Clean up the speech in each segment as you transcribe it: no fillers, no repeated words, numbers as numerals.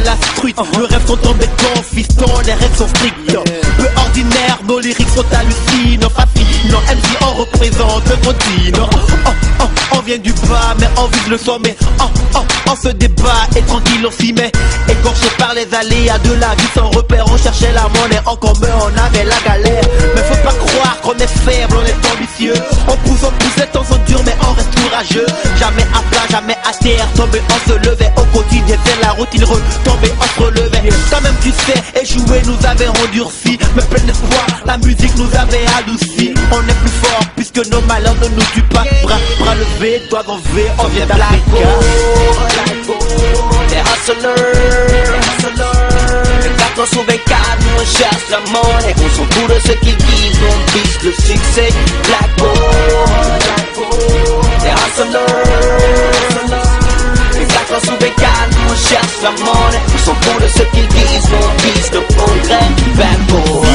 la street. Le rêve sont tombés dans fiston, les règles sont strictes. Peu ordinaires, nos lyrics sont hallucinants. Fascinants, MC on représente le continent. On vient du bas mais on vise le sommet. On se débat et tranquille on s'y met. Écorché par les aléas de la vie sans repère, on cherchait la monnaie en commun, on avait la galère. Mais faut pas croire qu'on est faible, on est ambitieux. On pousse, les temps sont durs mais on reste courageux. Jamais à plat, jamais à terre, tomber on se levait. Au quotidien c'est la routine, retomber on se relevait. Quand même tu sais, échouer nous avait endurcis. Mais plein d'espoir, la musique nous avait adouci. On est plus fort puisque nos malheurs ne nous tuent pas. Bras levés, doigts en V, on vient d'Afrique. Les hustlers, 24 sur 24, nous on cherche la monnaie. On s'en fout de ce qu'ils disent, on vise le succès. Black Boy, les hustlers, 24 sur 24, nous on cherche la monnaie. On s'en fout de ce qu'ils disent, on vise le progrès. Black Boy.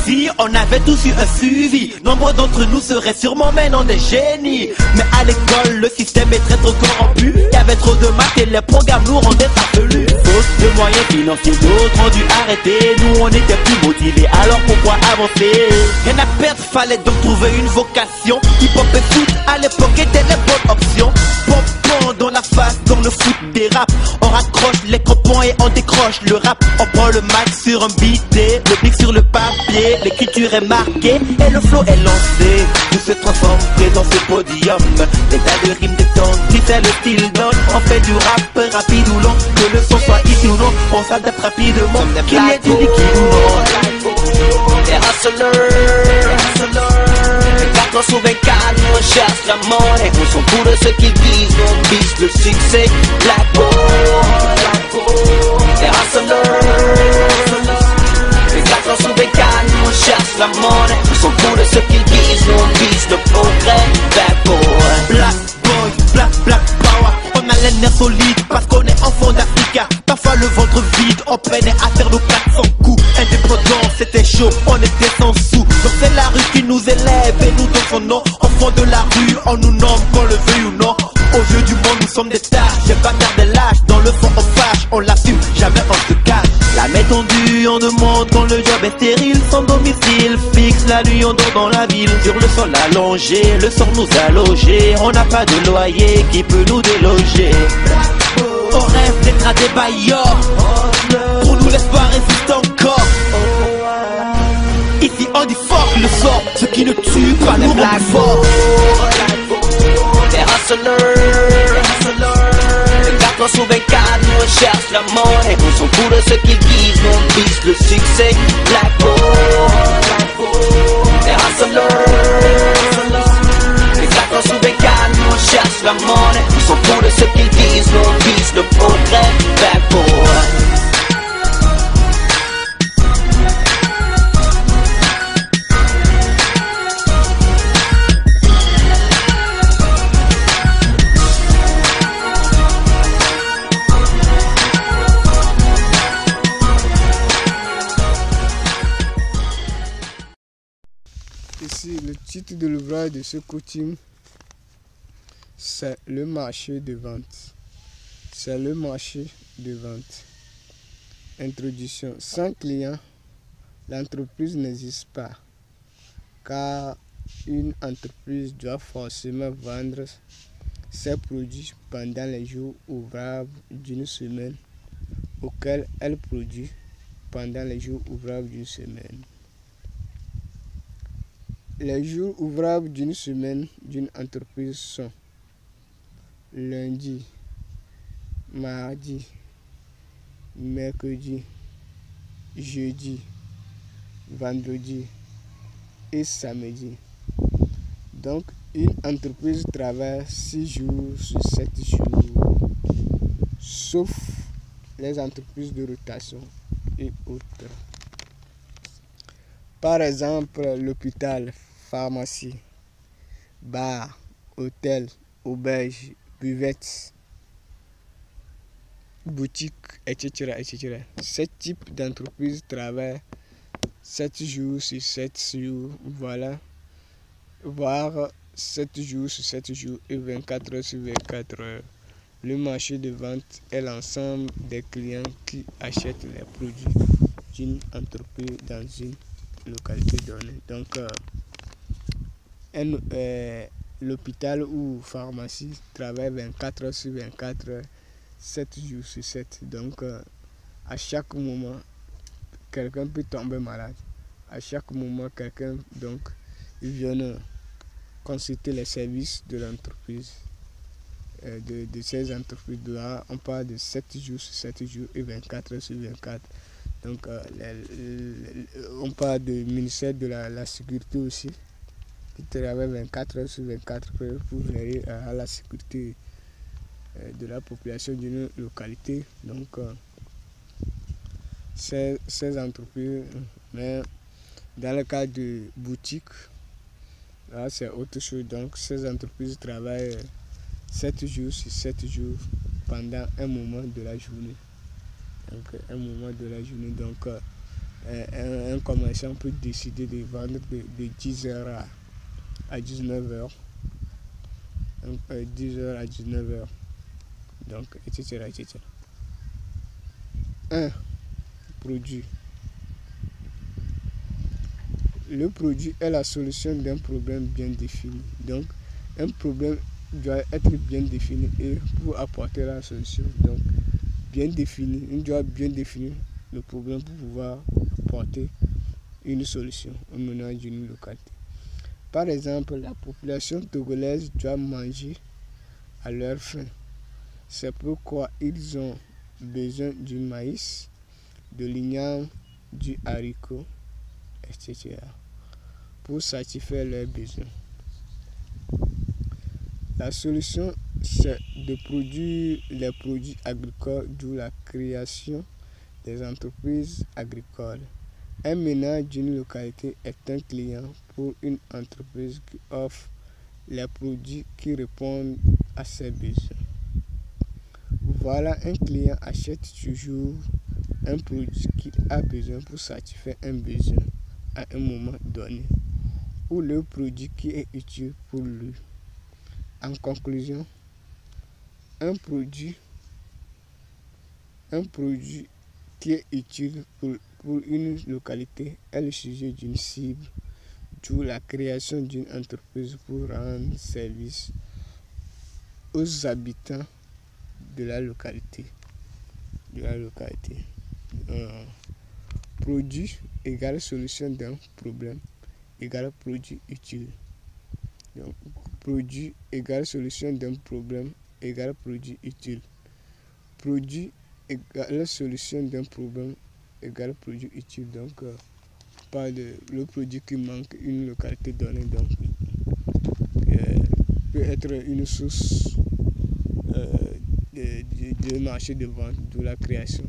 Si, on avait tous eu un suivi. Nombre d'entre nous seraient sûrement maintenant des génies. Mais à l'école, le système est très trop corrompu. Il y avait trop de maths et les programmes nous rendaient farfelus. Faute de moyens financiers, d'autres ont dû arrêter. Nous, on était plus motivés, alors pourquoi avancer? Rien à perdre, fallait donc trouver une vocation. Hip-hop et foot, à l'époque, étaient les bonnes options. Pompon dans la face, dans le foot des raps. On raccroche les crampons et on décroche le rap. On prend le mic sur un beat, le blick sur le papier. L'écriture est marquée et le flow est lancé. Tout se transforme dans ce podium. Des tas de rimes, des temps, qui fait le style donne. On fait du rap rapide ou long. Que le son soit ici ou non, on s'adapte rapidement. Qu'il y ait du liquide ou non. Les hustlers, 24 sur 24, nous on cherche la monnaie. On s'en fout de ce qu'ils disent, on vise le succès. Black Boy, les hustlers, 24 sur 24, nous on cherche la monnaie. On s'en fout de ce qu'ils disent, on vise le progrès. Black Boy, Black Power. On a les nerfs solides parce qu'on est enfant d'Africa. Parfois le ventre vide, on peinait à faire nos 400 coups. Indépendant, c'était chaud, on était sans sous. Donc c'est la rue qui nous élève et nous donne son nom. Enfants de la rue, on nous nomme qu'on le veuille ou non. Aux yeux du monde, nous sommes des tâches. J'ai pas gardé l'âge, dans le fond on fâche. On l'assume, jamais on se cache. La main tendue, on demande quand le job est stérile. Sans domicile fixe, la nuit on dort dans la ville. Sur le sol allongé, le sort nous a logés. On n'a pas de loyer qui peut nous déloger. On rêve d'être à des bailleurs. Pour nous l'espoir existe encore. Ici on dit fuck le sort. Ce qui ne tue pas nous rend plus forts. les hustlers, 24 sur 24, nous on cherche la monnaie. On s'en fout de ce qu'ils disent, on vise le succès. Black Boy, les hustlers, 24 sur 24, nous on cherche la monnaie. On s'en fout de ce qu'ils disent, on vise le progrès. Black Boy. Ici, le titre de l'ouvrage de ce coaching, c'est le marché de vente. C'est le marché de vente. Introduction. Sans client, l'entreprise n'existe pas. Car une entreprise doit forcément vendre ses produits pendant les jours ouvrables d'une semaine, auxquels elle produit pendant les jours ouvrables d'une semaine. Les jours ouvrables d'une semaine d'une entreprise sont lundi, mardi, mercredi, jeudi, vendredi et samedi. Donc, une entreprise travaille 6 jours sur 7 jours, sauf les entreprises de rotation et autres. Par exemple, l'hôpital, pharmacie, bar, hôtel, auberge, buvette, boutique, etc., etc. Ce type d'entreprise travaille 7 jours sur 7 jours, voilà, voire 7 jours sur 7 jours et 24 heures sur 24 heures. Le marché de vente est l'ensemble des clients qui achètent les produits d'une entreprise dans une localité donnée. Donc, l'hôpital ou pharmacie travaille 24 heures sur 24, 7 jours sur 7. Donc, à chaque moment, quelqu'un peut tomber malade. À chaque moment, quelqu'un, donc, il vient consulter les services de l'entreprise, de ces entreprises. Là, on parle de 7 jours sur 7 jours et 24 heures sur 24. Donc, on parle du ministère de la sécurité aussi, qui travaille 24 heures sur 24 pour veiller à la sécurité de la population d'une localité. Donc, ces entreprises, mais dans le cas de boutiques, là c'est autre chose. Donc, ces entreprises travaillent 7 jours sur 7 jours pendant un moment de la journée. Donc, un moment de la journée. Donc, un commerçant peut décider de vendre de 10h à 19h. Donc, 10h à 19h. Donc, etc. etc. Un produit. Le produit est la solution d'un problème bien défini. Donc, un problème doit être bien défini et pour apporter la solution. Donc, bien défini, on doit bien définir le problème pour pouvoir apporter une solution au ménage d'une localité. Par exemple, la population togolaise doit manger à leur faim. C'est pourquoi ils ont besoin du maïs, de l'igname, du haricot, etc. pour satisfaire leurs besoins. La solution, c'est de produire les produits agricoles, d'où la création des entreprises agricoles. Un ménage d'une localité est un client pour une entreprise qui offre les produits qui répondent à ses besoins. Voilà, un client achète toujours un produit qu'il a besoin pour satisfaire un besoin à un moment donné, ou le produit qui est utile pour lui. En conclusion, un produit qui est utile pour une localité est le sujet d'une cible, d'où la création d'une entreprise pour rendre service aux habitants de la localité. Produit égale solution d'un problème égale produit utile. Donc, produit égale solution d'un problème égale produit utile. Produit égale solution d'un problème égale produit utile. Donc, pas de le produit qui manque une localité donnée. Donc, peut être une source de marché de vente, de la création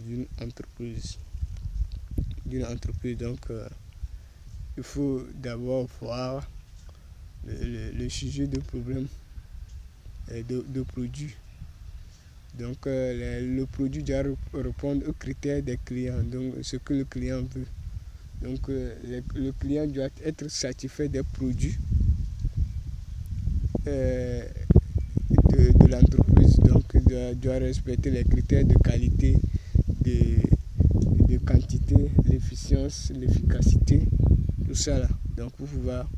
d'une entreprise. Donc, il faut d'abord voir le sujet de problème de produit. Donc, le produit doit répondre aux critères des clients, donc ce que le client veut. Donc, le client doit être satisfait des produits de l'entreprise. Donc, il doit respecter les critères de qualité, de quantité, l'efficience, l'efficacité, tout ça là. Donc, pour pouvoir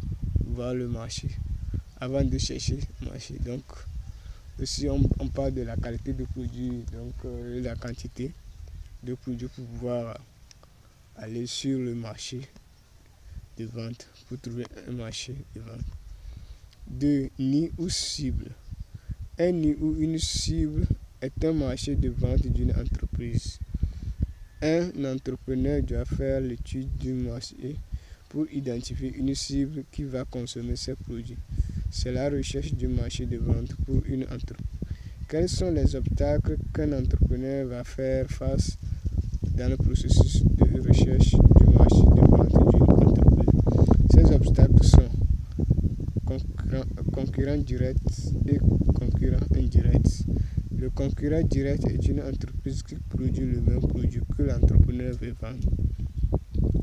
voir le marché avant de chercher le marché. Donc, aussi on parle de la qualité de produit, donc la quantité de produits pour pouvoir aller sur le marché de vente, pour trouver un marché de vente. 2. Nid ou cible. Un nid ou une cible est un marché de vente d'une entreprise. Un entrepreneur doit faire l'étude du marché pour identifier une cible qui va consommer ses produits. C'est la recherche du marché de vente pour une entreprise. Quels sont les obstacles qu'un entrepreneur va faire face dans le processus de recherche du marché de vente d'une entreprise? Ces obstacles sont concurrents directs et concurrents indirects. Le concurrent direct est une entreprise qui produit le même produit que l'entrepreneur veut vendre.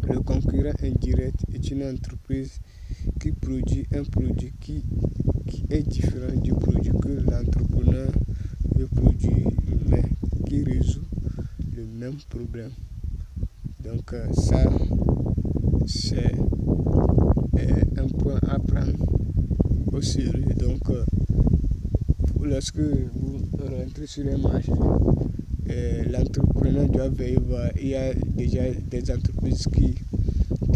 Le concurrent indirect est une entreprise qui produit un produit qui qui est différent du produit que l'entrepreneur veut produire, mais qui résout le même problème. Donc ça, c'est un point à prendre au sérieux. Donc lorsque vous rentrez sur un marché, l'entrepreneur doit veiller voir. Il y a déjà des entreprises qui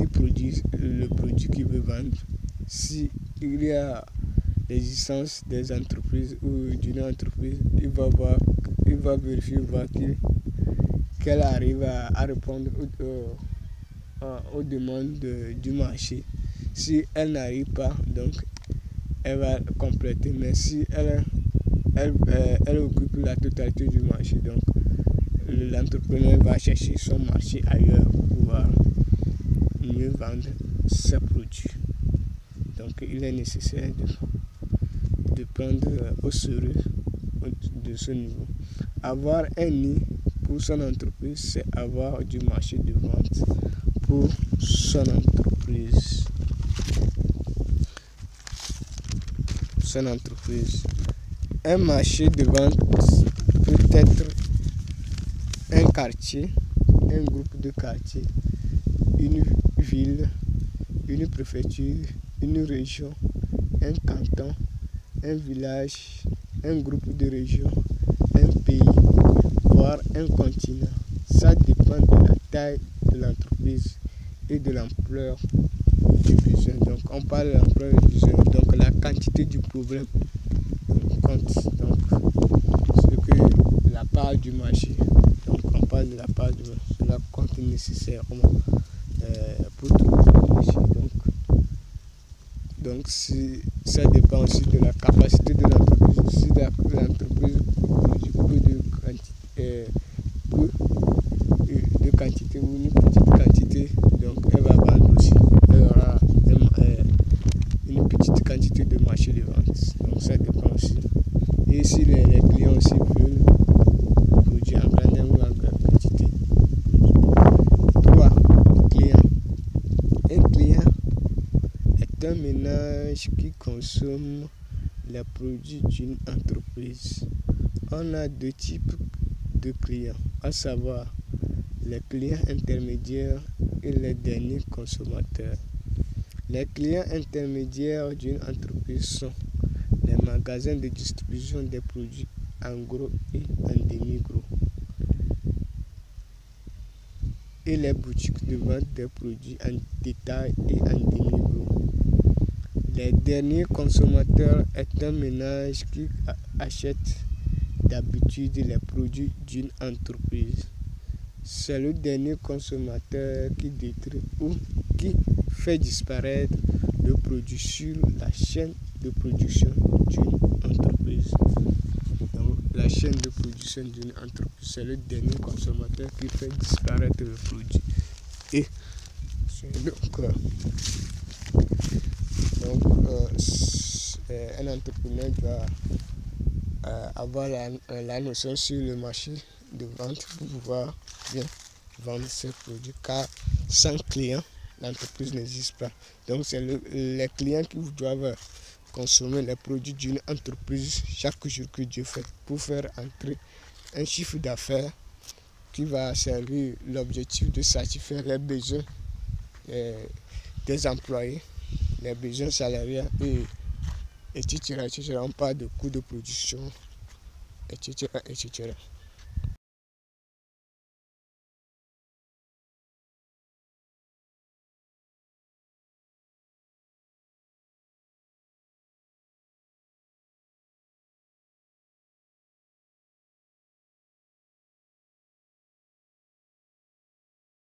produisent le produit qu'il veut vendre. Si il y a l'existence des entreprises ou d'une entreprise, il va vérifier, voir qu'elle arrive à répondre aux demandes du marché. Si elle n'arrive pas, donc elle va compléter. Mais si elle occupe la totalité du marché, donc l'entrepreneur va chercher son marché ailleurs pour pouvoir mieux vendre ses produits. Donc il est nécessaire de prendre au sérieux de ce niveau. Avoir un nid pour son entreprise, c'est avoir du marché de vente pour son entreprise. Un marché de vente peut être un quartier, un groupe de quartiers, une ville, une préfecture, une région, un canton, un village, un groupe de régions, un pays, voire un continent. Ça dépend de la taille de l'entreprise et de l'ampleur du besoin. Donc on parle de l'ampleur du besoin, donc la quantité du problème compte. Donc c'est que la part du marché. Donc on parle de la part du marché. Cela compte nécessairement pour trouver le marché. Donc ça dépend aussi de la capacité de l'entreprise. Si l'entreprise produit peu de quantité ou une petite quantité, donc elle va vendre aussi. Elle aura une petite quantité de marché de vente. Donc ça dépend aussi. Et si les clients aussi veulent produire en grande ou en grande quantité. 3. Client. Un client est un ménage qui consomme les produits d'une entreprise. On a deux types de clients, à savoir les clients intermédiaires et les derniers consommateurs. Les clients intermédiaires d'une entreprise sont les magasins de distribution des produits en gros et en demi-gros et les boutiques de vente des produits en détail et en demi-gros. Les derniers consommateurs est un ménage qui achète d'habitude les produits d'une entreprise. C'est le dernier consommateur qui détruit ou qui fait disparaître le produit sur la chaîne de production d'une entreprise. Donc, la chaîne de production d'une entreprise, c'est le dernier consommateur qui fait disparaître le produit. Et un entrepreneur doit avoir la notion sur le marché de vente pour pouvoir bien vendre ses produits, car sans clients, l'entreprise n'existe pas. Donc c'est les clients qui doivent consommer les produits d'une entreprise chaque jour que Dieu fait pour faire entrer un chiffre d'affaires qui va servir l'objectif de satisfaire les besoins des employés, les besoins salariés etc. On parle de coûts de production, etc.